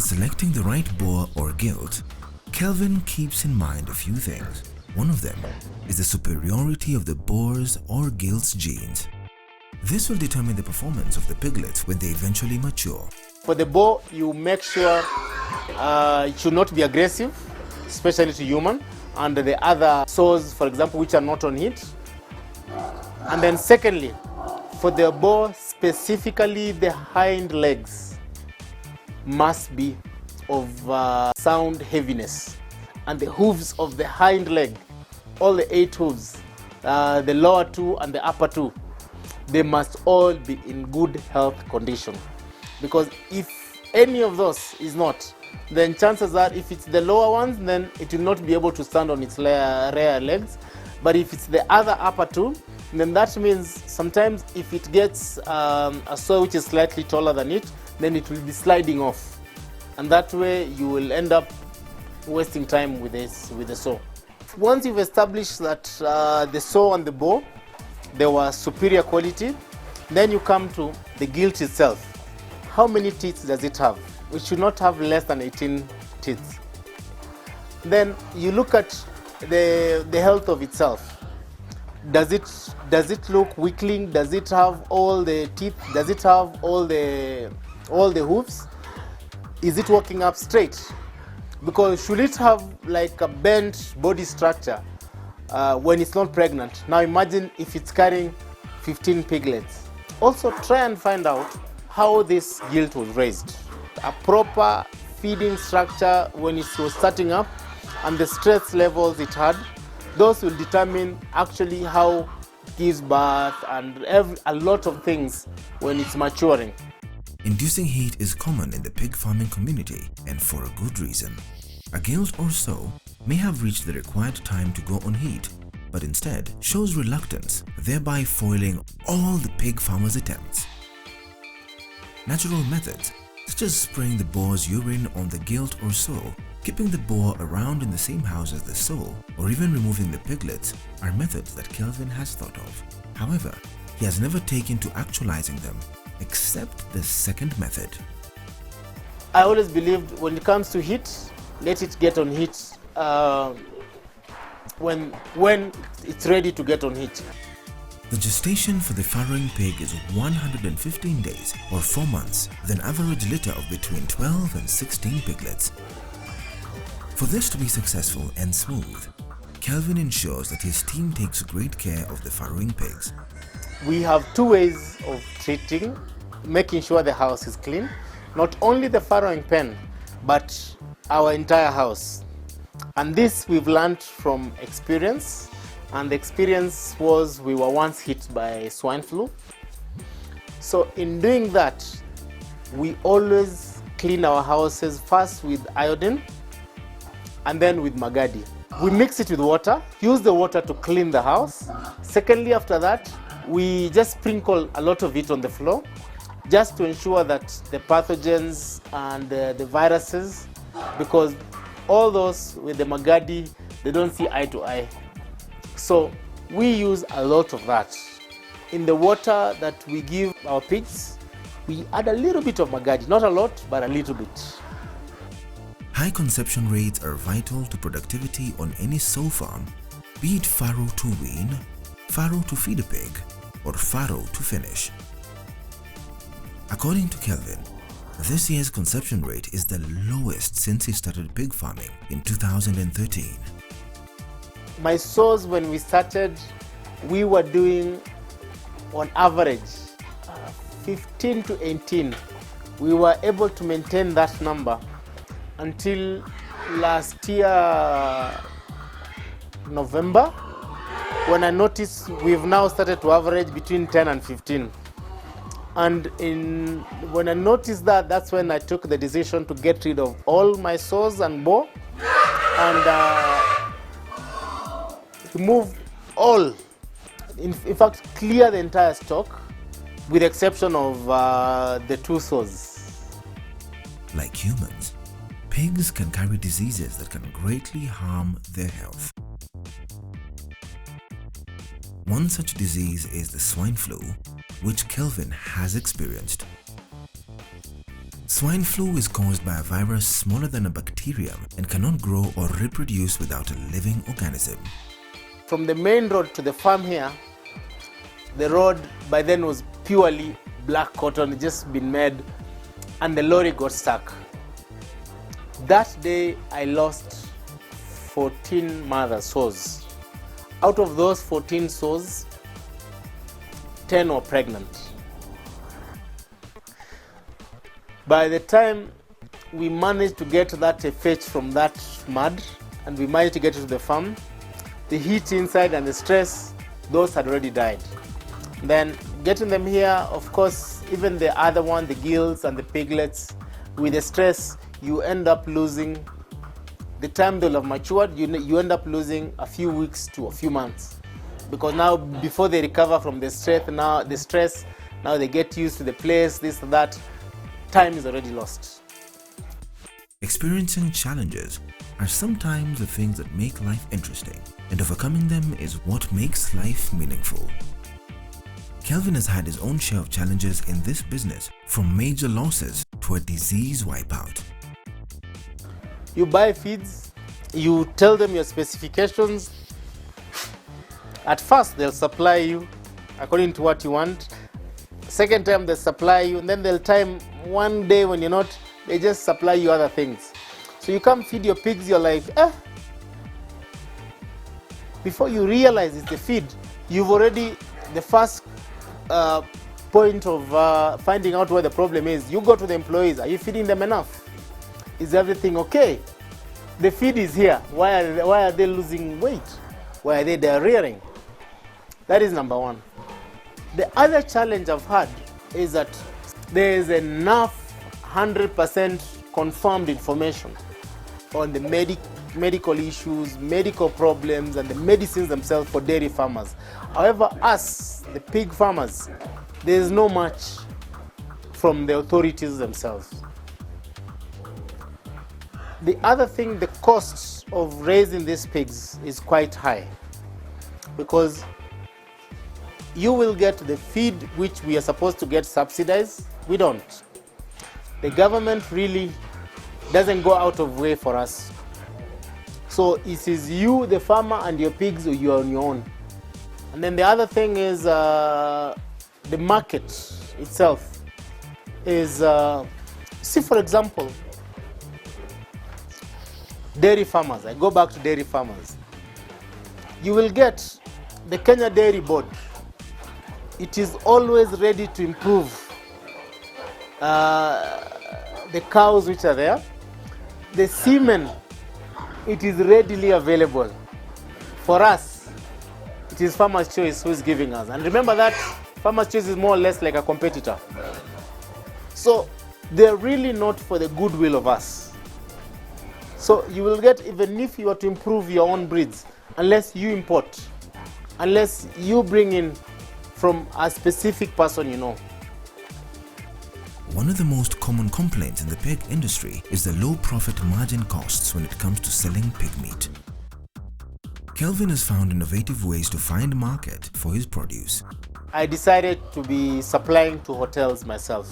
selecting the right boar or gilt, Kelvin keeps in mind a few things. One of them is the superiority of the boar's or gilt's genes. This will determine the performance of the piglets when they eventually mature. For the boar, you make sure it should not be aggressive, especially to human, and the other sows, for example, which are not on heat. And then secondly, for the boar, specifically the hind legs must be of sound heaviness, and the hooves of the hind leg, all the 8 hooves, the lower 2 and the upper 2, they must all be in good health condition. Because if any of those is not, then chances are if it's the lower ones, then it will not be able to stand on its rear legs. But if it's the other upper 2, then that means sometimes if it gets a sow which is slightly taller than it, then it will be sliding off. And that way you will end up wasting time with the sow. Once you've established that the sow and the boar, they were superior quality, then you come to the gilt itself. How many teeth does it have? It should not have less than 18 teeth. Then you look at the health of itself. Does it look weakling? Does it have all the teeth? Does it have all the hooves? Is it walking up straight? Because should it have like a bent body structure when it's not pregnant? Now imagine if it's carrying 15 piglets. Also try and find out how this gilt was raised. A proper feeding structure when it was starting up and the stress levels it had, those will determine actually how it gives birth and a lot of things when it's maturing. Inducing heat is common in the pig farming community, and for a good reason. A gilt or sow may have reached the required time to go on heat, but instead shows reluctance, thereby foiling all the pig farmers' attempts. Natural methods, such as spraying the boar's urine on the gilt or sow, keeping the boar around in the same house as the sow, or even removing the piglets, are methods that Kelvin has thought of. However, he has never taken to actualizing them, except the second method. I always believed when it comes to heat, let it get on heat when it's ready to get on heat. The gestation for the farrowing pig is 115 days or 4 months, with an average litter of between 12 and 16 piglets. For this to be successful and smooth, Kelvin ensures that his team takes great care of the farrowing pigs. We have 2 ways of treating, making sure the house is clean. Not only the farrowing pen, but our entire house. And this we've learned from experience. And the experience was we were once hit by swine flu. So in doing that, we always clean our houses first with iodine and then with magadi. We mix it with water, use the water to clean the house. Secondly, after that, we just sprinkle a lot of it on the floor just to ensure that the pathogens and the viruses, because all those with the magadi, they don't see eye to eye. So we use a lot of that. In the water that we give our pigs, we add a little bit of magadi, not a lot, but a little bit. High conception rates are vital to productivity on any sow farm, be it farrow to wean, farrow to feed a pig, or farrow to finish. According to Kelvin, this year's conception rate is the lowest since he started pig farming in 2013. My sows, when we started, we were doing on average 15 to 18. We were able to maintain that number until last year November, when I noticed we've now started to average between 10 and 15. And when I noticed that, that's when I took the decision to get rid of all my sows and boar and remove all, in fact clear the entire stock with the exception of the 2 sows. Like humans, pigs can carry diseases that can greatly harm their health. One such disease is the swine flu, which Kelvin has experienced. Swine flu is caused by a virus smaller than a bacterium and cannot grow or reproduce without a living organism. From the main road to the farm here, the road by then was purely black cotton, it just been made, and the lorry got stuck. That day I lost 14 mother sows. Out of those 14 sows, 10 were pregnant. By the time we managed to get that fetch from that mud and we managed to get it to the farm, the heat inside and the stress, those had already died. Then getting them here, of course, even the other one, the gills and the piglets, with the stress, you end up losing, the time they'll have matured, you end up losing a few weeks to a few months. Because now, before they recover from the stress, now they get used to the place, this and that, time is already lost. Experiencing challenges are sometimes the things that make life interesting, and overcoming them is what makes life meaningful. Kelvin has had his own share of challenges in this business, from major losses to a disease wipeout. You buy feeds, you tell them your specifications. At first, they'll supply you according to what you want. Second time, they'll supply you, and then they'll time one day when you're not, they just supply you other things. So you come feed your pigs, you're like, Before you realize it's the feed, you've already, the first point of finding out where the problem is, you go to the employees, are you feeding them enough? Is everything okay? The feed is here, why are they losing weight? Why are they diarrheaing? That is number one. The other challenge I've had is that there is enough 100% confirmed information on the medical issues, medical problems, and the medicines themselves for dairy farmers. However, us, the pig farmers, there is no much from the authorities themselves. The other thing, the cost of raising these pigs is quite high, because you will get the feed which we are supposed to get subsidized. We don't. The government really doesn't go out of way for us. So it is you, the farmer, and your pigs, or you are on your own. And then the other thing is the market itself is, see for example, dairy farmers. I go back to dairy farmers. You will get the Kenya Dairy Board. It is always ready to improve the cows which are there. The semen, it is readily available. For us, it is Farmer's Choice who is giving us. And remember that Farmer's Choice is more or less like a competitor. So they're really not for the goodwill of us. So you will get, even if you are to improve your own breeds, unless you import, unless you bring in from a specific person you know. One of the most common complaints in the pig industry is the low profit margin costs when it comes to selling pig meat. Kelvin has found innovative ways to find a market for his produce. I decided to be supplying to hotels myself.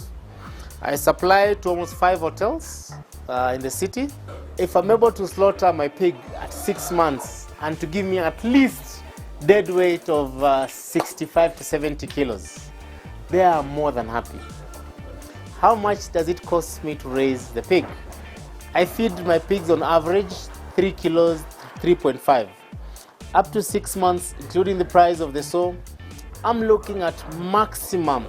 I supply to almost 5 hotels in the city. If I'm able to slaughter my pig at 6 months and to give me at least dead weight of 65 to 70 kilos, they are more than happy. How much does it cost me to raise the pig? I feed my pigs on average 3 kilos, 3.5. Up to 6 months, including the price of the sow, I'm looking at maximum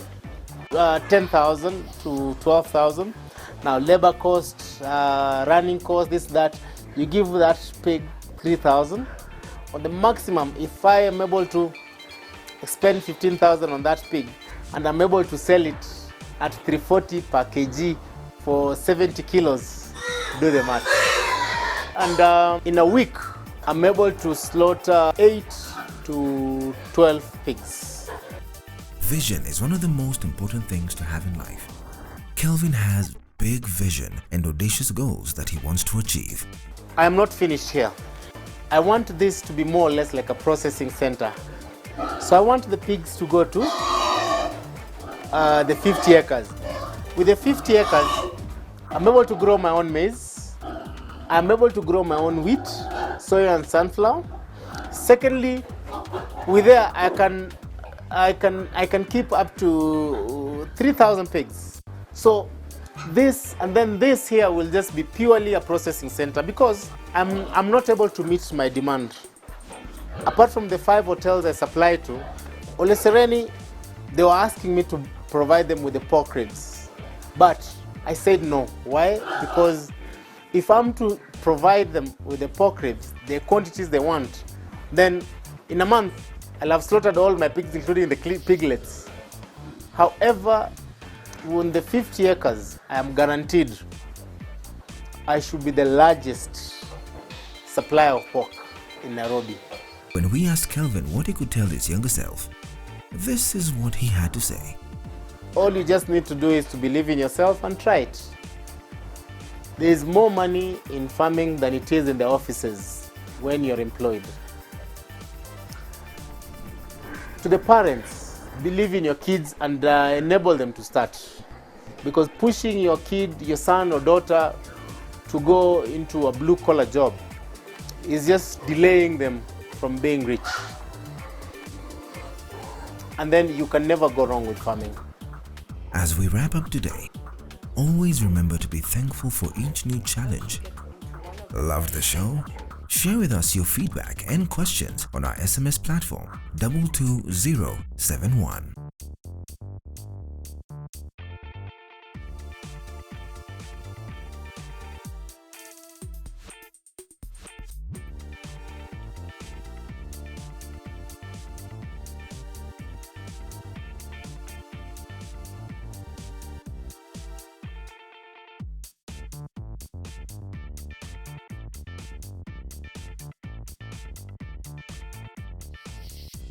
10,000 to 12,000. Now labor cost, running cost, this, that, you give that pig 3,000. On the maximum, if I am able to spend 15,000 on that pig and I'm able to sell it at 340 per kg for 70 kilos, do the math. And in a week, I'm able to slaughter 8 to 12 pigs. Vision is one of the most important things to have in life. Kelvin has big vision and audacious goals that he wants to achieve. I am not finished here. I want this to be more or less like a processing center. So I want the pigs to go to the 50 acres. With the 50 acres, I'm able to grow my own maize. I'm able to grow my own wheat, soy and sunflower. Secondly, with there I can keep up to 3,000 pigs. So this and then this here will just be purely a processing center because I'm not able to meet my demand. Apart from the 5 hotels I supply to, Ole Sereni, they were asking me to provide them with the pork ribs. But I said no. Why? Because if I'm to provide them with the pork ribs, the quantities they want, then in a month, I'll have slaughtered all my pigs, including the piglets. However, on the 50 acres, I am guaranteed I should be the largest supplier of pork in Nairobi. When we asked Kelvin what he could tell his younger self, this is what he had to say. All you just need to do is to believe in yourself and try it. There is more money in farming than it is in the offices when you're employed. To the parents, believe in your kids and enable them to start. Because pushing your kid, your son or daughter to go into a blue-collar job is just delaying them from being rich. And then you can never go wrong with farming. As we wrap up today, always remember to be thankful for each new challenge. Loved the show? Share with us your feedback and questions on our SMS platform 22071.